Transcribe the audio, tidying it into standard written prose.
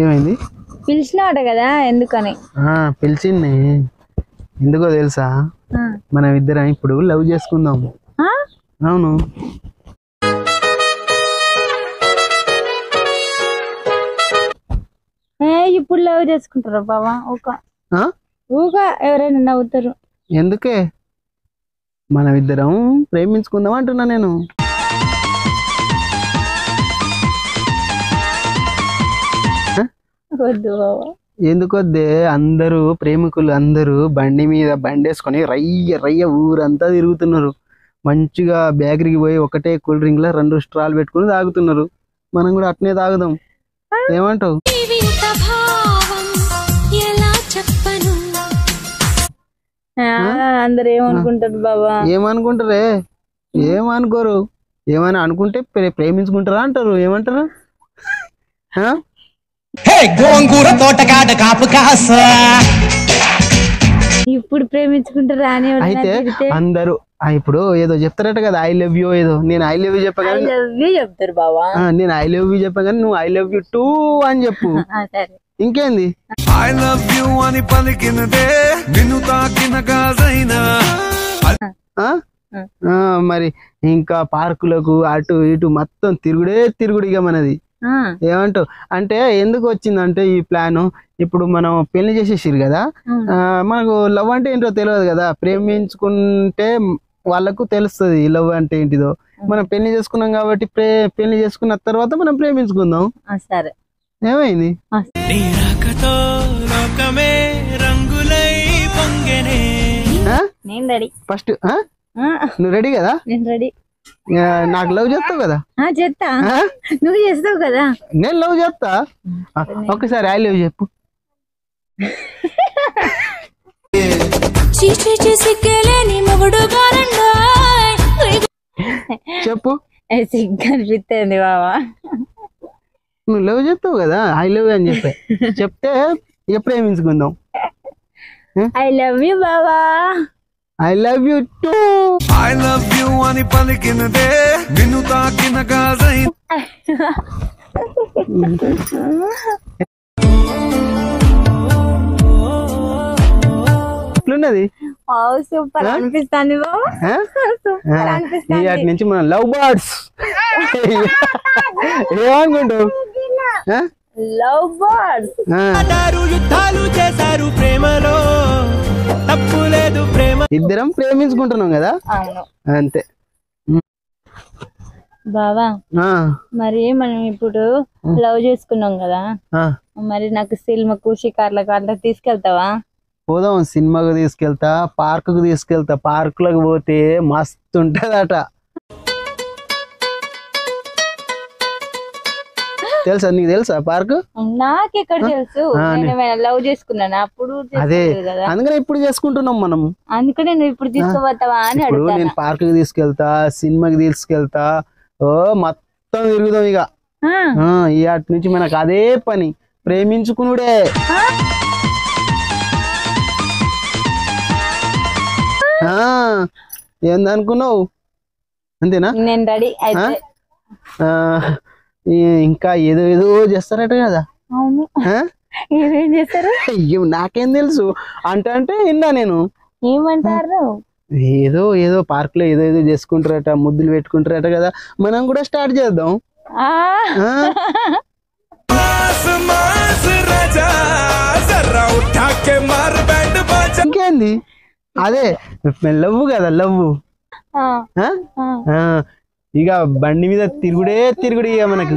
ఏమైంది? పిలిచినాట కదా ఎందుకని? పిలిచింది ఎందుకో తెలుసా? మనం ఇద్దరం ఇప్పుడు లవ్ చేసుకుందాము. అవును. ఇప్పుడు లవ్ చేసుకుంటారా బావా? ఊగా ఎవరైనా నవ్వుతారు. ఎందుకే? మనం ఇద్దరం ప్రేమించుకుందాం అంటున్నా నేను. వద్దు బావా. ఎందుకు వద్దే? అందరూ ప్రేమికులు అందరూ బండి మీద బండి వేసుకొని రయ్య రయ్య ఊరంతా తిరుగుతున్నారు. మంచిగా బేకరీకి పోయి ఒకటే కూల్ డ్రింక్ లా 2 స్ట్రాలు పెట్టుకుని తాగుతున్నారు. మనం కూడా అట్నే తాగుదాం. ఏమంటావు? అందరు ఏమనుకుంటారు బాబా? ఏమనుకుంటారే? ఏమనుకోరు. ఏమైనా అనుకుంటే ప్రేమించుకుంటారా అంటారు. ఏమంటారు? ఇప్పుడు ప్రేమించుకుంటారా అని అయితే అందరూ ఇప్పుడు ఏదో చెప్తారట కదా, ఐ లవ్ యూ ఏదో. నేను ఐ లవ్ యూ చెప్పగానే చెప్తారు బాబా. నేను ఐ లవ్ యూ చెప్పగానే నువ్వు ఐ లవ్ యూ టూ అని చెప్పు. ఇంకేంది? ఐ లవ్ యూ అని పలికినదే నిన్ను తాకిన గాజైనా. మరి ఇంకా పార్కులకు అటు ఇటు మొత్తం తిరుగుడు ఇక మనది. ఏమంటావు? అంటే ఎందుకు వచ్చిందంటే ఈ ప్లాన్, ఇప్పుడు మనం పెళ్లి చేసేసారు కదా, మనకు లవ్ అంటే ఏంటో తెలియదు కదా. ప్రేమించుకుంటే వాళ్ళకు తెలుస్తుంది లవ్ అంటే ఏంటిదో. మనం పెళ్లి చేసుకున్నాం కాబట్టి పెళ్లి చేసుకున్న తర్వాత మనం ప్రేమించుకుందాం. సరే, ఏమైంది? ఫస్ట్ నువ్వు రెడీ కదా? నేను రెడీ. నాకు లవ్ చేస్తావు కదా? చేస్తా. నువ్వు చేస్తావు కదా? నేను లవ్ చేస్తా. ఒకసారి ఐ లవ్ చెప్పు. చెప్పు. సిగ్గనిపిస్తుంది బావా. నువ్వు లవ్ చేస్తావు కదా, ఐ లవ్ అని చెప్తే ఇక ప్రేమించుకుందాం. ఐ లవ్ యూ బావా. I love you two. I love you అని పలికినదే నిన్ను తాకిన గాజై. ఎట్లున్నది? సూపర్ అనిపిస్తుంది బావా. అటు నుంచి మనం లవ్ బర్డ్స్. ఏమనుకుంటావు? Love birds. యుద్ధాలు చేశారు ప్రేమలో, తప్పు లేదు ప్రేమ. ఇద్దరం ప్రేమించుకుంటున్నాం కదా, అంతే బావా. మరి మనం ఇప్పుడు లవ్ చేసుకున్నాం కదా, మరి నాకు సినిమాకు షికార్లకు అట్లా తీసుకెళ్తావా? పోదాం. సినిమాకు తీసుకెళ్తా, పార్కుకు తీసుకెళ్తా. పార్కులకు పోతే మస్తు ఉంటదట. తెలుసా? నీకు తెలుసా పార్క్? నాకెక్కడ తెలుసు? లవ్ చేసుకున్నాను అప్పుడు. అదే అందుకనే ఇప్పుడు చేసుకుంటున్నాం మనం. అందుకనే నువ్వు ఇప్పుడు తీసుకోపోతావా అని అడుగుతా. నేను పార్క్ కి తీసుకెళ్తా, సినిమాకి తీసుకెళ్తా, మొత్తం తిరుగుదాం ఇక. ఈ అటు నుంచి మనకు అదే పని, ప్రేమించుకునుడే. ఏందనుకున్నావు? అంతేనా? నేను రెడీ అయితే. ఇంకా ఏదో ఏదో చేస్తారట కదా. అవును, ఏమేం చేస్తారు? అయ్యో నాకేం తెలుసు. అంటే విన్నా నేను. ఏమంటారు? ఏదో ఏదో పార్క్ లో ఏదో ఏదో చేసుకుంటారట, ముద్దులు పెట్టుకుంటారట కదా. మనం కూడా స్టార్ట్ చేద్దాం. ఇంకేంది? అదే లవ్ కదా, లవ్. ఇక బండి మీద తిరుగుడే తిరుగుడు ఇక మనకు.